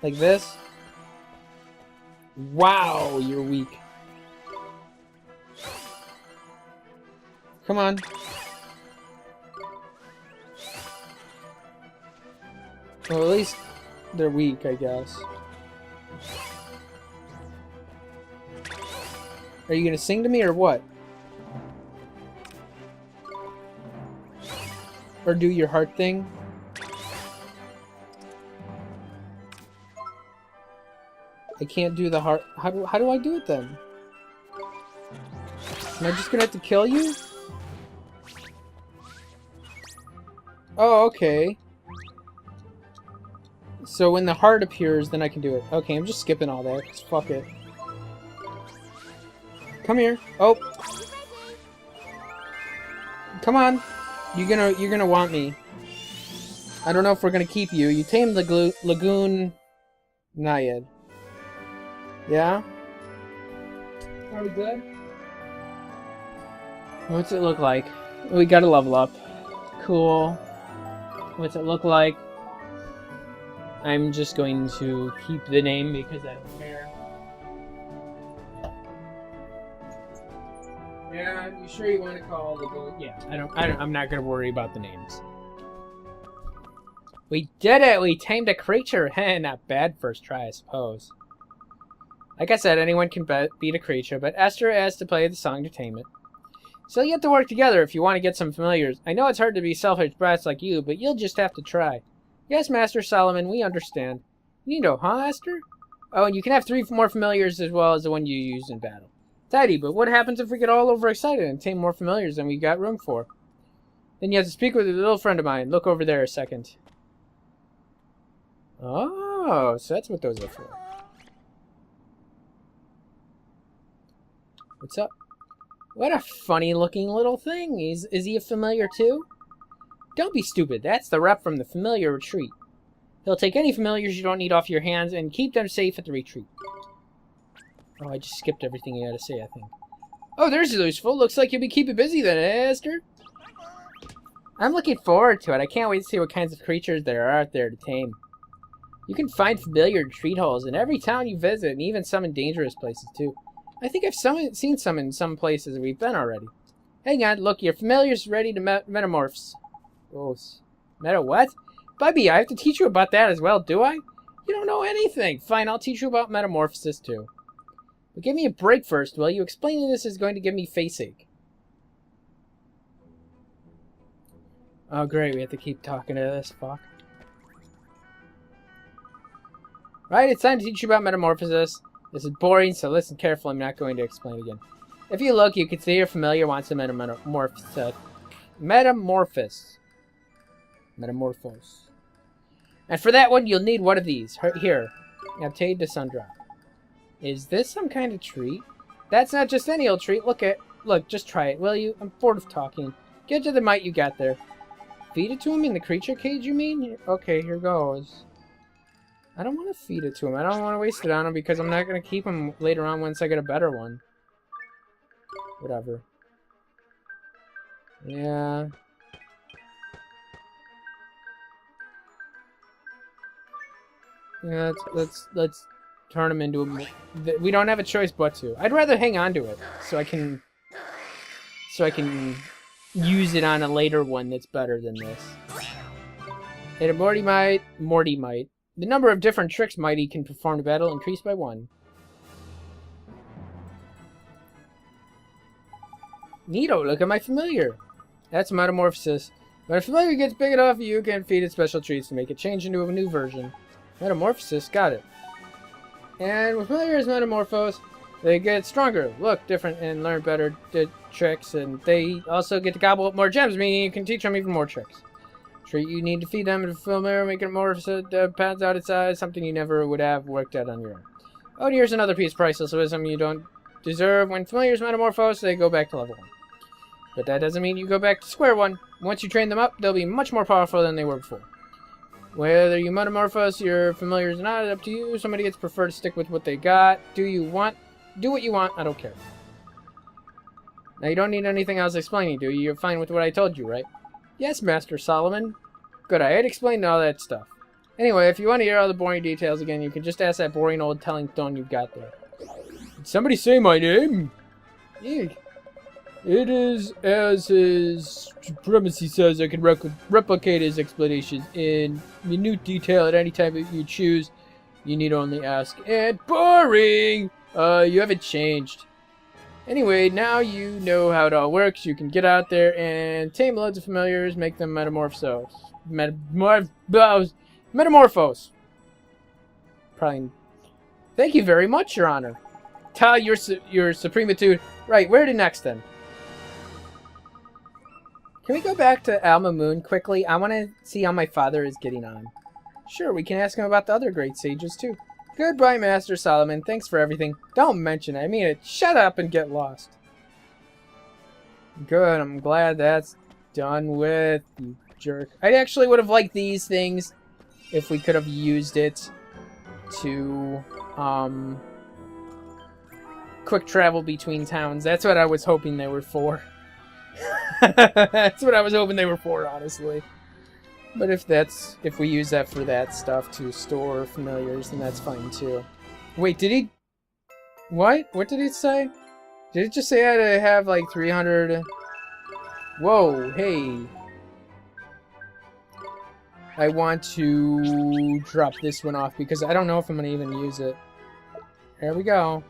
Like this. Wow, you're weak. Come on. Well, at least they're weak, I guess. Are you gonna sing to me or what? Or do your heart thing? I can't do the heart. How do I do it then? Am I just gonna have to kill you? Oh, okay. So when the heart appears, then I can do it. Okay, I'm just skipping all that, 'cause fuck it. Come here. Oh. Come on. You're gonna want me. I don't know if we're gonna keep you. You tamed the Lagoon Naiad. Yeah? Are we good? What's it look like? We gotta level up. Cool. What's it look like? I'm just going to keep the name because I don't care. Yeah, you sure you want to call the boat? Yeah, I'm not gonna worry about the names. We did it! We tamed a creature! Not bad first try, I suppose. Like I said, anyone can beat a creature, but Esther asked to play the song to tame it. So you have to work together if you want to get some familiars. I know it's hard to be selfish brats like you, but you'll just have to try. Yes, Master Solomon, we understand. Neato, huh, Esther? Oh, and you can have 3 more familiars as well as the one you used in battle. Tidy, but what happens if we get all overexcited and tame more familiars than we got room for? Then you have to speak with a little friend of mine. Look over there a second. Oh, so that's what those are for. What's up? What a funny looking little thing. Is he a familiar too? Don't be stupid. That's the rep from the familiar retreat. He'll take any familiars you don't need off your hands and keep them safe at the retreat. Oh, I just skipped everything you had to say, I think. Oh, there's useful. Looks like you'll be keeping busy then, eh, Esther? I'm looking forward to it. I can't wait to see what kinds of creatures there are out there to tame. You can find familiar retreat holes in every town you visit, and even some in dangerous places, too. I think I've seen some in some places we've been already. Hang on, look, your familiar's ready to metamorphose. Oh, meta what? Bubby, I have to teach you about that as well, do I? You don't know anything. Fine, I'll teach you about metamorphosis, too. But give me a break first, will you? Explaining this is going to give me face ache. Oh, great, we have to keep talking to this fuck. Right, it's time to teach you about metamorphosis. This is boring, so listen carefully. I'm not going to explain again. If you look, you can see your familiar wants to metamorphose. And for that one, you'll need one of these. Here. Obtain the Sundrop. Is this some kind of treat? That's not just any old treat. Look, just try it, will you? I'm bored of talking. Get to the mite you got there. Feed it to him in the creature cage, you mean? Okay, here goes. I don't want to feed it to him. I don't want to waste it on him because I'm not going to keep him later on once I get a better one. Whatever. Yeah. Yeah, let's turn him into a... We don't have a choice but to. I'd rather hang on to it so I can use it on a later one that's better than this. And a Morty might. The number of different tricks Mighty can perform to battle increased by 1. Neato, look at my familiar. That's metamorphosis. When a familiar gets big enough, you can feed it special treats to make it change into a new version. Metamorphosis, got it. And when familiars metamorphose, they get stronger, look different, and learn better tricks. And they also get to gobble up more gems, meaning you can teach them even more tricks. Treat you need to feed them to familiar, make it more pads out its size, something you never would have worked out on your own. Oh, and here's another piece of priceless wisdom you don't deserve. When familiars metamorphose, they go back to level 1. But that doesn't mean you go back to square one. Once you train them up, they'll be much more powerful than they were before. Whether you metamorphose your familiars or not, it's up to you. Some idiots prefer to stick with what they got. Do what you want, I don't care. Now you don't need anything else explaining, do you? You're fine with what I told you, right? Yes, Master Solomon. Good, I had explained all that stuff. Anyway, if you want to hear all the boring details again, you can just ask that boring old telling stone you've got there. Did somebody say my name? Eek. It is as his supremacy says. I can replicate his explanations in minute detail at any time that you choose. You need only ask. And boring! You haven't changed. Anyway, now you know how it all works. You can get out there and tame loads of familiars, make them metamorphose. Metamorphose. Probably. Thank you very much, Your Honor. Tell your supremitude. Right, where to next then? Can we go back to Alma Moon quickly? I want to see how my father is getting on. Sure, we can ask him about the other great sages too. Goodbye, Master Solomon. Thanks for everything. Don't mention it. I mean it. Shut up and get lost. Good, I'm glad that's done with, you jerk. I actually would have liked these things if we could have used it to, quick travel between towns. That's what I was hoping they were for. That's what I was hoping they were for, honestly. But if we use that for that stuff to store familiars, then that's fine too. Wait, did he... What? What did he say? Did it just say I had to have like 300... Whoa, hey. I want to drop this one off because I don't know if I'm going to even use it. There we go.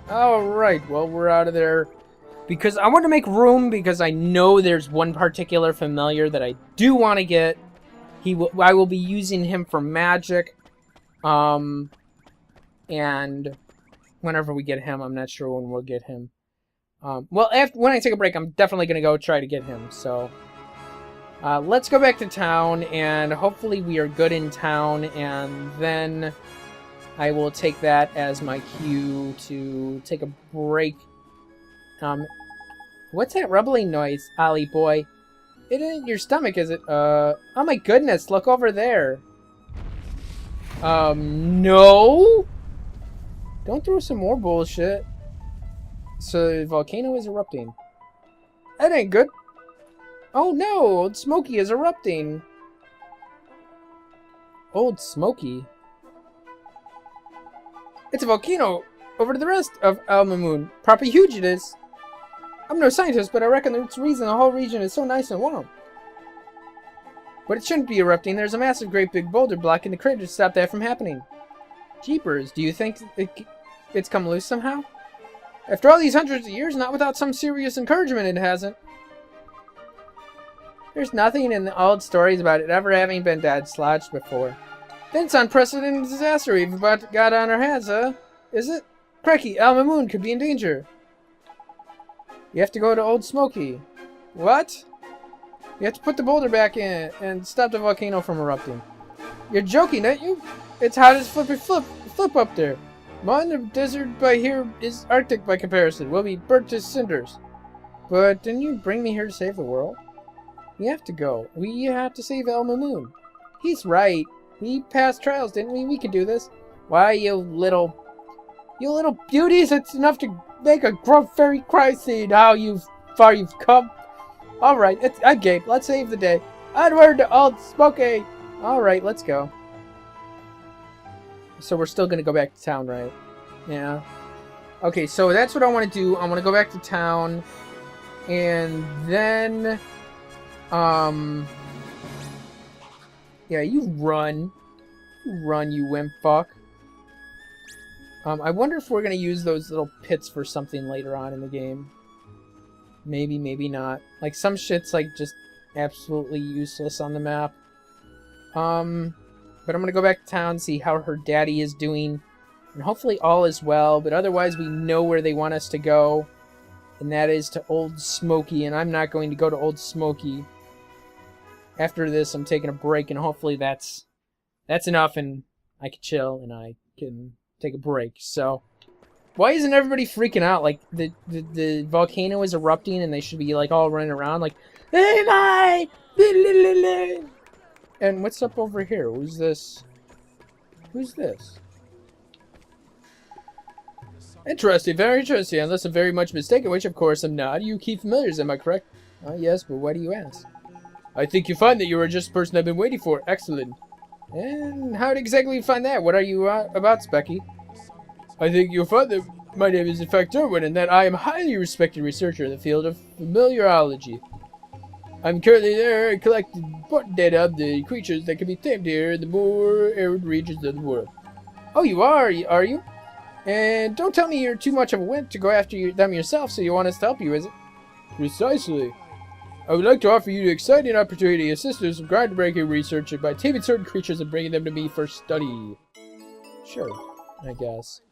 Alright, well, we're out of there. Because I want to make room, because I know there's one particular familiar that I do want to get. I will be using him for magic. And whenever we get him, I'm not sure when we'll get him. Well, when I take a break, I'm definitely going to go try to get him. So, let's go back to town, and hopefully we are good in town, and then I will take that as my cue to take a break. What's that rumbling noise, Ollie boy? It isn't your stomach, is it? Oh my goodness, look over there. No? Don't throw some more bullshit. So, the volcano is erupting. That ain't good. Oh no, Old Smoky is erupting. Old Smoky? It's a volcano over to the rest of Alma Moon. Proper huge it is. I'm no scientist, but I reckon that's the reason the whole region is so nice and warm. But it shouldn't be erupting. There's a massive great big boulder blocking the crater to stop that from happening. Jeepers, do you think it's come loose somehow? After all these hundreds of years, not without some serious encouragement, it hasn't. There's nothing in the old stories about it ever having been dislodged before. Then it's unprecedented disaster we've about got on our hands, huh? Is it? Crikey, Alma Moon could be in danger. You have to go to Old Smoky. What? You have to put the boulder back in and stop the volcano from erupting. You're joking, aren't you? It's hot as flippy flip up there. The desert by here is Arctic by comparison. We'll be burnt to cinders. But didn't you bring me here to save the world? We have to go. We have to save Alma Moon. He's right. We passed trials, didn't we? We can do this. Why, you little beauties, it's enough to make a gruff fairy cry, seeing how far you've come. Alright, I'm game. Let's save the day. Onward to Old Smoky! Alright, let's go. So we're still gonna go back to town, right? Yeah. Okay, so that's what I want to do. I want to go back to town. And then... yeah, you run. You run, you wimp fuck. I wonder if we're going to use those little pits for something later on in the game. Maybe, maybe not. Like, some shit's, like, just absolutely useless on the map. But I'm going to go back to town, see how her daddy is doing. And hopefully all is well. But otherwise, we know where they want us to go. And that is to Old Smoky. And I'm not going to go to Old Smoky. After this, I'm taking a break. And hopefully that's enough. And I can chill. And I can... take a break. So why isn't everybody freaking out? Like the volcano is erupting and they should be like all running around like, hey my! And what's up over here? Who's this? Who's this? Interesting, very interesting, unless I'm very much mistaken, which of course I'm not. You keep familiars, am I correct? Yes, but why do you ask? I think you find that you are just the person I've been waiting for. Excellent. And how exactly you find that? What are you about, Specky? I think you'll find that my name is in fact Derwin, and that I am a highly respected researcher in the field of familiarology. I'm currently there collecting important data of the creatures that can be tamed here in the more arid regions of the world. Oh, you are you? And don't tell me you're too much of a wimp to go after them yourself, so you want us to help you, is it? Precisely. I would like to offer you the exciting opportunity to assist in some groundbreaking research by taming certain creatures and bringing them to me for study. Sure, I guess.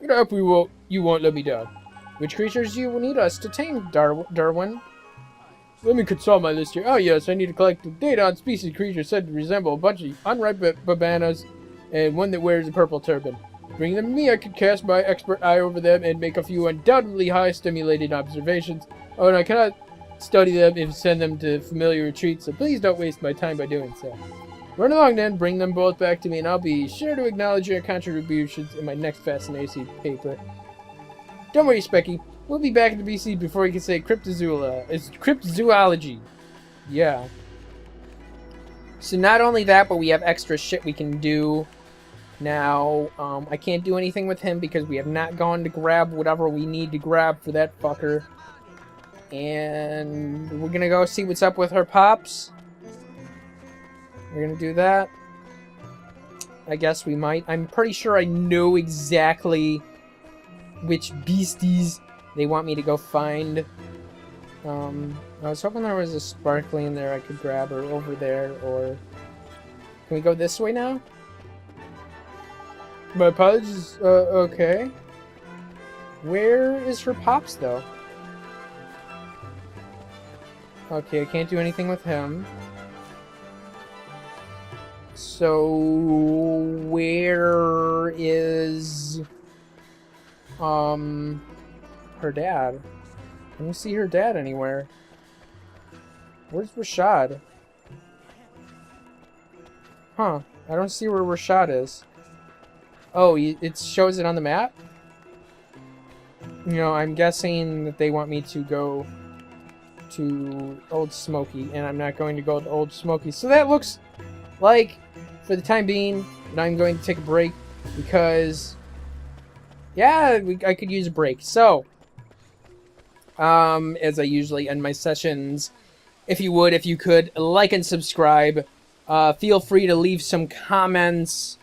I hope you won't let me down. Which creatures do you need us to tame, Darwin? Let me consult my list here. Oh yes, I need to collect the data on species creatures said to resemble a bunch of unripe bananas and one that wears a purple turban. Bring them to me, I could cast my expert eye over them and make a few undoubtedly high-stimulating observations. Oh, and I cannot study them and send them to familiar retreats, so please don't waste my time by doing so. Run along then, bring them both back to me, and I'll be sure to acknowledge your contributions in my next fascination paper. Don't worry, Specky. We'll be back in the BC before you can say cryptozoology. It's cryptozoology. Yeah. So not only that, but we have extra shit we can do. Now, I can't do anything with him because we have not gone to grab whatever we need to grab for that fucker. And we're gonna go see what's up with her pops. We're gonna do that. I guess we might. I'm pretty sure I know exactly which beasties they want me to go find. I was hoping there was a sparkly in there I could grab her over there, or... Can we go this way now? My apologies, okay. Where is her pops, though? Okay, I can't do anything with him. So... Where is... her dad? I don't see her dad anywhere. Where's Rashad? Huh. I don't see where Rashad is. Oh, it shows it on the map? You know, I'm guessing that they want me to go to Old Smoky, and I'm not going to go to Old Smoky. So that looks like, for the time being, that I'm going to take a break, because, yeah, I could use a break. So, as I usually end my sessions, if you could, like and subscribe. Feel free to leave some comments.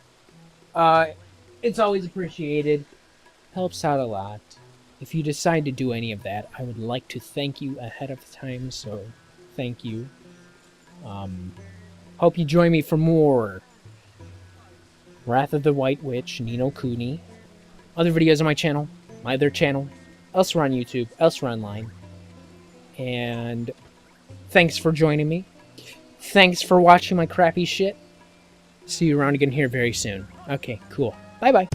It's always appreciated. Helps out a lot. If you decide to do any of that, I would like to thank you ahead of time, so thank you. Hope you join me for more Wrath of the White Witch, Nino Kuni. Other videos on my channel, my other channel, elsewhere on YouTube, elsewhere online. And thanks for joining me. Thanks for watching my crappy shit. See you around again here very soon. Okay, cool. Bye-bye.